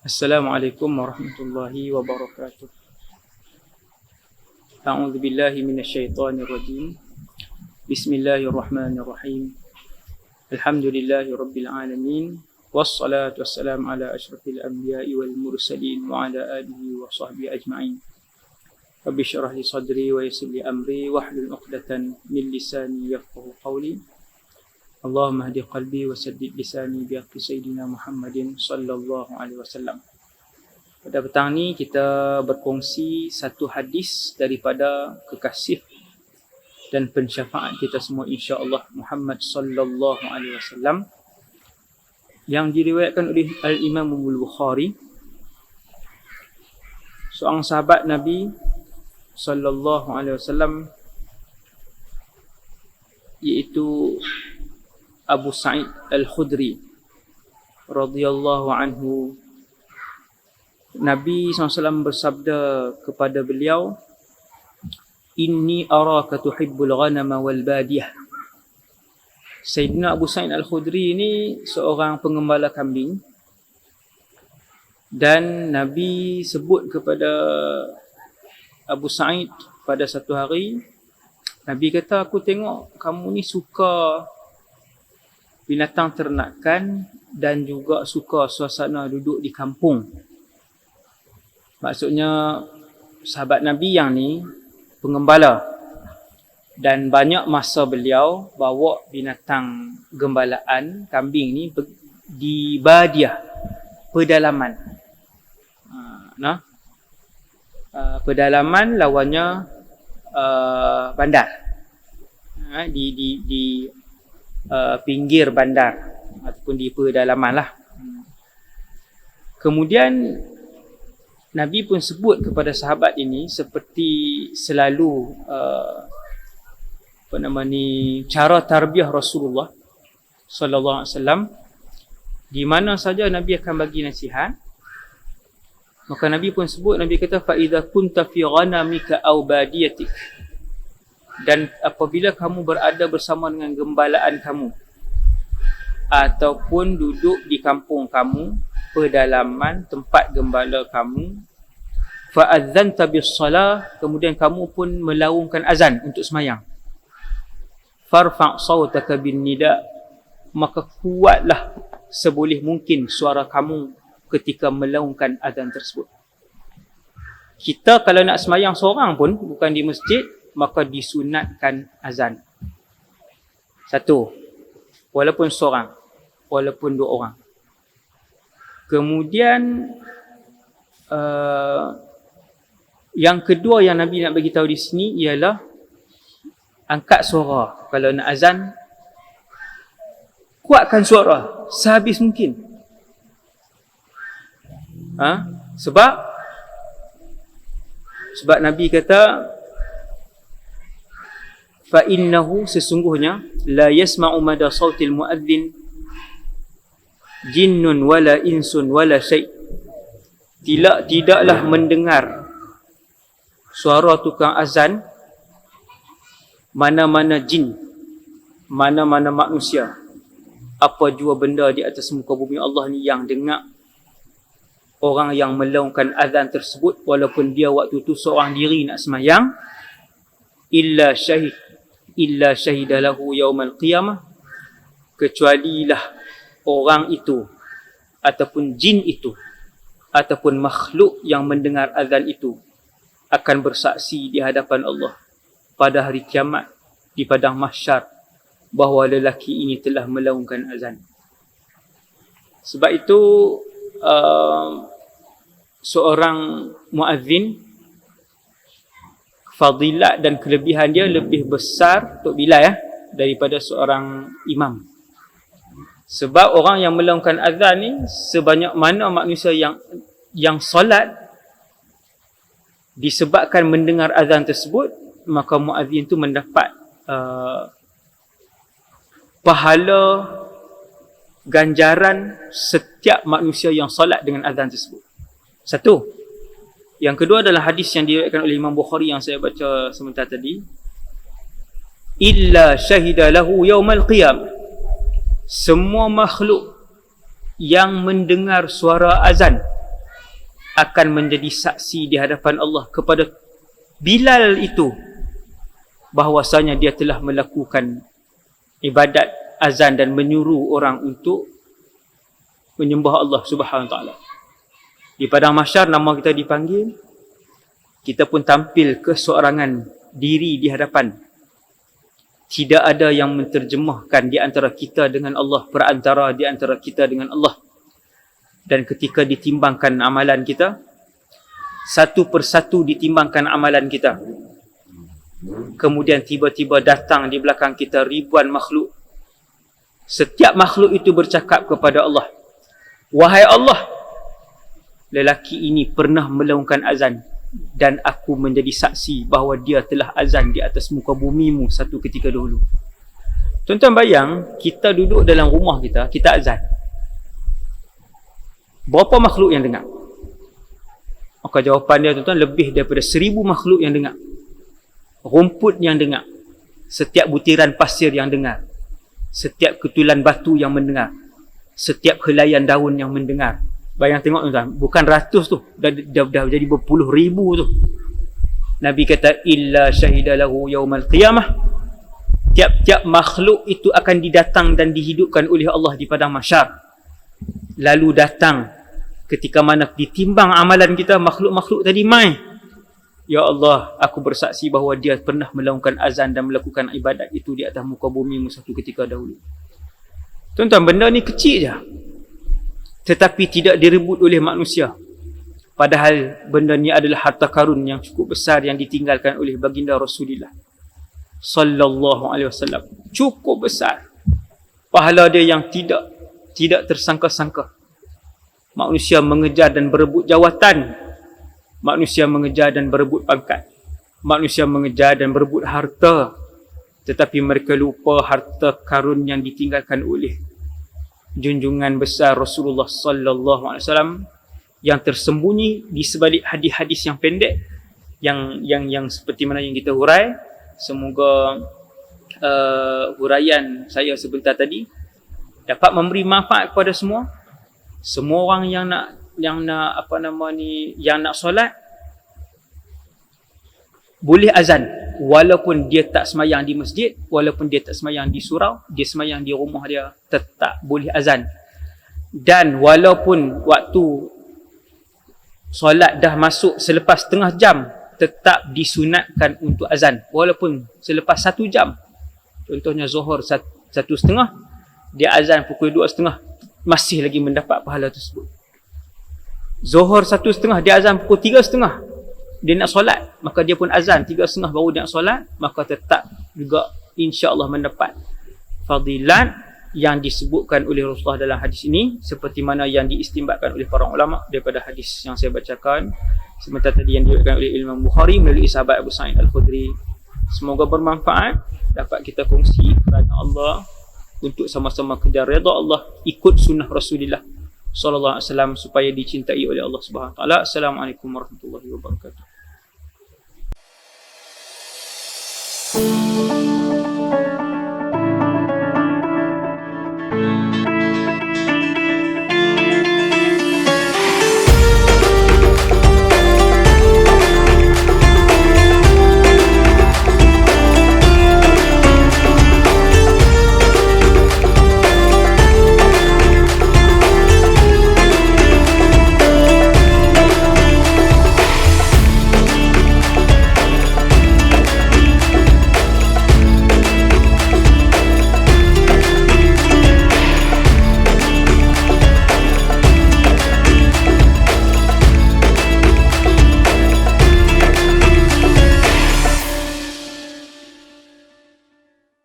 Assalamualaikum warahmatullahi wabarakatuh. A'udzu billahi minasyaitonir rajim. Bismillahirrahmanirrahim. Alhamdulillahi rabbil alamin. Wassalatu wassalamu ala asyrafil anbiya'i wal mursalin wa ala alihi wa sahbihi ajma'in. Rabbi shrah li sadri wa yassir li amri wahlul 'uqdatan min lisani yafqahu qawli. Allahumma hdi qalbi wa saddid lisani bi haqqi sayyidina Muhammadin sallallahu alaihi wasallam. Pada petang ni kita berkongsi satu hadis daripada kekasih dan pensyafaat kita semua insya-Allah Muhammad sallallahu alaihi wasallam yang diriwayatkan oleh Al-Imam Al-Bukhari, seorang sahabat Nabi sallallahu alaihi wasallam, iaitu Abu Sa'id Al-Khudri radhiyallahu anhu. Nabi SAW bersabda kepada beliau, "Inni araka tuhibbul ghanama wal badiyah." Sayyidina Abu Sa'id Al-Khudri ini seorang pengembala kambing, dan Nabi sebut kepada Abu Sa'id pada satu hari, Nabi kata, "Aku tengok kamu ni suka binatang ternakan dan juga suka suasana duduk di kampung." Maksudnya sahabat Nabi yang ni pengembala, dan banyak masa beliau bawa binatang gembalaan kambing ni di badiah, pedalaman. Pedalaman lawannya bandar. Di pinggir bandar ataupun di pedalaman lah. Kemudian Nabi pun sebut kepada sahabat ini seperti selalu cara tarbiyah Rasulullah sallallahu alaihi wasallam. Di mana saja Nabi akan bagi nasihat, maka Nabi pun sebut, Nabi kata, "Fa idza kunta fi ghanamika aw badiyatik." Dan apabila kamu berada bersama dengan gembalaan kamu ataupun duduk di kampung kamu, pedalaman, tempat gembala kamu, fa'adzanta bis-salah, kemudian kamu pun melaungkan azan untuk semayang, farfa' sawtaka bin nida, maka kuatlah seboleh mungkin suara kamu ketika melaungkan azan tersebut. Kita kalau nak semayang seorang pun, bukan di masjid, maka disunatkan azan. Satu, walaupun seorang, walaupun dua orang. Kemudian yang kedua yang Nabi nak bagi tahu di sini ialah angkat suara. Kalau nak azan, kuatkan suara sehabis mungkin. Sebab Nabi kata, fa innahu, sesungguhnya, la yasma'u mada sautil muadzin jinnun wala insun wala syai', tidaklah mendengar suara tukang azan mana-mana jin, mana-mana manusia, apa jua benda di atas muka bumi Allah ni yang dengar orang yang melaungkan azan tersebut, walaupun dia waktu tu seorang diri nak semayang, illa syahidalahu yaumal qiyamah, kecualilah orang itu ataupun jin itu ataupun makhluk yang mendengar azan itu akan bersaksi di hadapan Allah pada hari kiamat di padang mahsyar bahawa lelaki ini telah melaungkan azan. Sebab itu seorang muazzin, fadilat dan kelebihan dia lebih besar Tok Bilal daripada seorang imam. Sebab orang yang melaungkan azan ni, sebanyak mana manusia yang solat, disebabkan mendengar azan tersebut, maka muazzin tu mendapat pahala ganjaran setiap manusia yang solat dengan azan tersebut. Satu. Yang kedua adalah hadis yang diriwayatkan oleh Imam Bukhari yang saya baca sebentar tadi. Illa syahida lahu yaumal qiyamah. Semua makhluk yang mendengar suara azan akan menjadi saksi di hadapan Allah kepada Bilal itu bahwasanya dia telah melakukan ibadat azan dan menyuruh orang untuk menyembah Allah Subhanahu Wa Taala. Di padang mahsyar nama kita dipanggil, kita pun tampil keseorangan diri di hadapan. Tidak ada yang menterjemahkan di antara kita dengan Allah, perantara di antara kita dengan Allah. Dan ketika ditimbangkan amalan kita, satu persatu ditimbangkan amalan kita. Kemudian tiba-tiba datang di belakang kita ribuan makhluk. Setiap makhluk itu bercakap kepada Allah, "Wahai Allah, lelaki ini pernah melakukan azan dan aku menjadi saksi bahawa dia telah azan di atas muka bumimu satu ketika dahulu." Tuan-tuan bayang, kita duduk dalam rumah kita, kita azan. Berapa makhluk yang dengar? Maka jawapan dia, tuan-tuan, lebih daripada 1000 makhluk yang dengar. Rumput yang dengar, setiap butiran pasir yang dengar, setiap ketulan batu yang mendengar, setiap helaian daun yang mendengar. Bayang tengok, tuan-tuan, bukan ratus tu, dah jadi berpuluh ribu tu. Nabi kata, illa syahidalahu yaumal qiyamah. Tiap-tiap makhluk itu akan didatang dan dihidupkan oleh Allah di padang mahsyar. Lalu datang ketika mana ditimbang amalan kita, makhluk-makhluk tadi mai. Ya Allah, aku bersaksi bahawa dia pernah melakukan azan dan melakukan ibadat itu di atas muka bumi satu ketika dahulu. Tuan-tuan, benda ni kecil je, tetapi tidak direbut oleh manusia. Padahal benda ni adalah harta karun yang cukup besar yang ditinggalkan oleh baginda Rasulullah sallallahu alaihi wasallam. Cukup besar. Pahala dia yang tidak tersangka-sangka. Manusia mengejar dan berebut jawatan. Manusia mengejar dan berebut pangkat. Manusia mengejar dan berebut harta. Tetapi mereka lupa harta karun yang ditinggalkan oleh junjungan besar Rasulullah sallallahu alaihi wasallam yang tersembunyi di sebalik hadis-hadis yang pendek yang seperti mana yang kita hurai. Semoga huraian saya sebentar tadi dapat memberi manfaat kepada semua. Semua orang yang nak solat boleh azan walaupun dia tak semayang di masjid, walaupun dia tak semayang di surau, dia semayang di rumah dia, tetap boleh azan. Dan walaupun waktu solat dah masuk selepas setengah jam, tetap disunatkan untuk azan walaupun selepas 1 jam. Contohnya Zuhur 1:30, dia azan pukul 2:30, masih lagi mendapat pahala tersebut. Zuhur 1:30, dia azan pukul 3:30, dia nak solat, maka dia pun azan 3:30 baru dia nak solat, maka tetap juga insya-Allah mendapat fadilat yang disebutkan oleh Rasulullah dalam hadis ini, seperti mana yang diistinbatkan oleh para ulama daripada hadis yang saya bacakan sebentar tadi yang diriwayatkan oleh Imam Bukhari melalui sahabat Abu Sa'id Al-Khudri. Semoga bermanfaat, dapat kita kongsi kerana Allah, untuk sama-sama kejar redha Allah, ikut sunnah Rasulullah sallallahu alaihi wasallam supaya dicintai oleh Allah Subhanahu wa taala. Assalamualaikum warahmatullahi wabarakatuh.